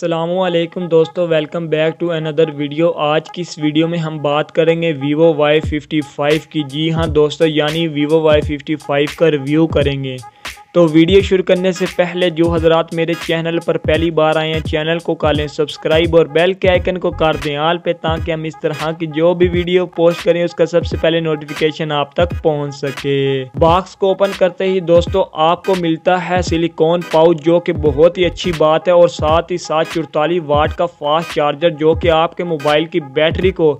अस्सलामुअलैकुम दोस्तों, welcome back to another video. आज की इस वीडियो में हम बात करेंगे Vivo Y55 की। जी हां दोस्तों, यानी Vivo Y55 का रिव्यू करेंगे। तो वीडियो शुरू करने से पहले जो हजरात मेरे चैनल पर पहली बार आए हैं, चैनल को कर लें सब्सक्राइब और बेल के आइकन को कर दें ऑल पे, ताकि हम इस तरह की जो भी वीडियो पोस्ट करें उसका सबसे पहले नोटिफिकेशन आप तक पहुंच सके। बॉक्स को ओपन करते ही दोस्तों आपको मिलता है सिलिकॉन पाउच, जो कि बहुत ही अच्छी बात है, और साथ ही साथ 44 वाट का फास्ट चार्जर, जो कि आपके मोबाइल की बैटरी को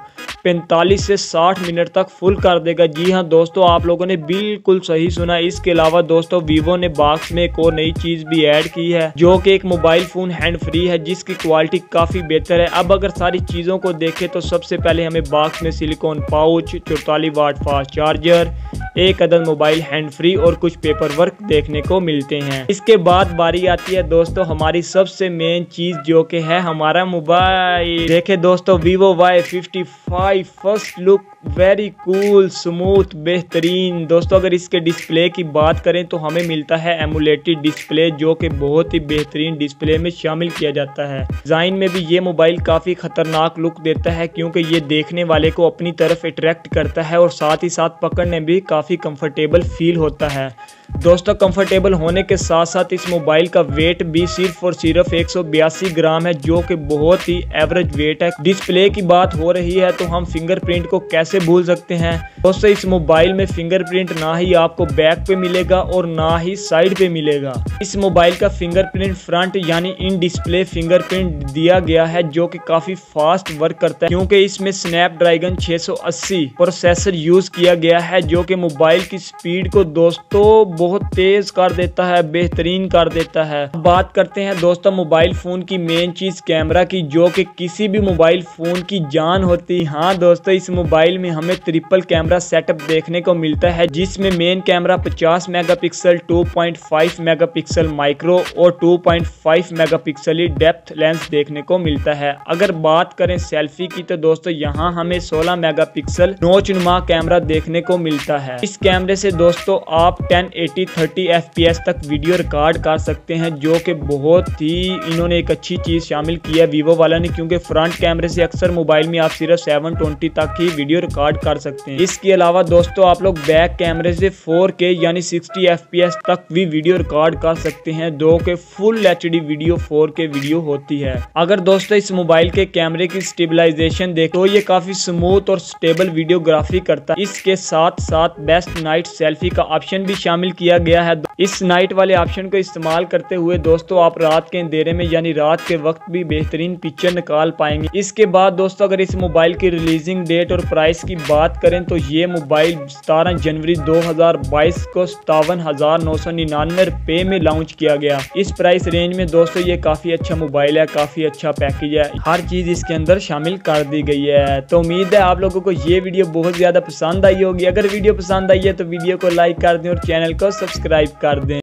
45 से 60 मिनट तक फुल कर देगा। जी हाँ दोस्तों, आप लोगों ने बिल्कुल सही सुना। इसके अलावा दोस्तों वीवो ने बॉक्स में एक और नई चीज भी ऐड की है, जो कि एक मोबाइल फोन हैंड फ्री है, जिसकी क्वालिटी काफी बेहतर है। अब अगर सारी चीजों को देखें तो सबसे पहले हमें बॉक्स में silicon pouch, 44 watt fast charger, एक अदद मोबाइल हैंड फ्री और कुछ पेपर वर्क देखने को मिलते हैं। इसके बाद बारी आती है दोस्तों हमारी सबसे मेन चीज, जो कि है हमारा मोबाइल। देखे दोस्तों, Vivo Y55 first look very cool, smooth, बेहतरीन। दोस्तों अगर इसके डिस्प्ले की बात करें तो हमें मिलता है एमुलेटेड डिस्प्ले, जो कि बहुत ही बेहतरीन डिस्प्ले में शामिल किया जाता है। डिजाइन में भी ये मोबाइल काफी खतरनाक लुक देता है, क्योंकि ये देखने वाले को अपनी तरफ अट्रैक्ट करता है, और साथ ही साथ पकड़ने भी काफी कंफर्टेबल फील होता है। दोस्तों कंफर्टेबल होने के साथ साथ इस मोबाइल का वेट भी सिर्फ और सिर्फ 182 ग्राम है, जो कि बहुत ही एवरेज वेट है। डिस्प्ले की बात हो रही है तो हम फिंगरप्रिंट को कैसे भूल सकते हैं। दोस्तों इस मोबाइल में फिंगरप्रिंट ना ही आपको बैक पे मिलेगा और ना ही साइड पे मिलेगा। इस मोबाइल का फिंगरप्रिंट फ्रंट यानी इन डिस्प्ले फिंगरप्रिंट दिया गया है, जो कि काफी फास्ट वर्क करता है, क्योंकि इसमें स्नैपड्रैगन 680 प्रोसेसर यूज किया गया है, जो कि मोबाइल की स्पीड को दोस्तों बहुत तेज कर देता है, बेहतरीन कर देता है। बात करते हैं दोस्तों मोबाइल फोन की मेन चीज कैमरा की, जो कि किसी भी मोबाइल फोन की जान होती है। हाँ दोस्तों, इस मोबाइल में हमें ट्रिपल कैमरा सेटअप देखने को मिलता है, जिसमें main camera 50 megapixel, 2.5 megapixel micro और 2.5 मेगापिक्सल डेप्थ लेंस देखने को मिलता है। अगर बात करें सेल्फी की तो दोस्तों यहाँ हमें 16 मेगापिक्सल नोचनुमा कैमरा देखने को मिलता है। इस कैमरे से दोस्तों आप 1080-30 FPS तक वीडियो रिकॉर्ड कर सकते हैं, जो कि बहुत ही इन्होंने एक अच्छी चीज शामिल की है वीवो वाला ने, क्योंकि फ्रंट कैमरे से अक्सर मोबाइल में आप सिर्फ 720 तक ही वीडियो रिकॉर्ड कर सकते हैं। इसके अलावा दोस्तों आप लोग बैक कैमरे से 4K यानी 60 FPS तक भी वीडियो रिकॉर्ड कर सकते हैं, जो कि full HD video 4K video होती है। अगर दोस्तों इस मोबाइल के कैमरे की स्टेबलाइजेशन देखो तो ये काफी स्मूथ और स्टेबल वीडियोग्राफी करता है। इसके साथ साथ बेस्ट नाइट सेल्फी का ऑप्शन भी शामिल किया गया है। इस नाइट वाले ऑप्शन को इस्तेमाल करते हुए दोस्तों आप रात के अंधेरे में यानी रात के वक्त भी बेहतरीन पिक्चर निकाल पाएंगे। इसके बाद दोस्तों अगर इस मोबाइल की रिलीजिंग डेट और प्राइस की बात करें तो ये मोबाइल 17 जनवरी 2022 को 57,999 रुपए में लॉन्च किया गया। इस प्राइस रेंज में दोस्तों ये काफी अच्छा मोबाइल है, काफी अच्छा पैकेज है, हर चीज इसके अंदर शामिल कर दी गई है। तो उम्मीद है आप लोगों को ये वीडियो बहुत ज्यादा पसंद आई होगी। अगर वीडियो पसंद आई है तो वीडियो को लाइक कर दें और चैनल को सब्सक्राइब कर दें।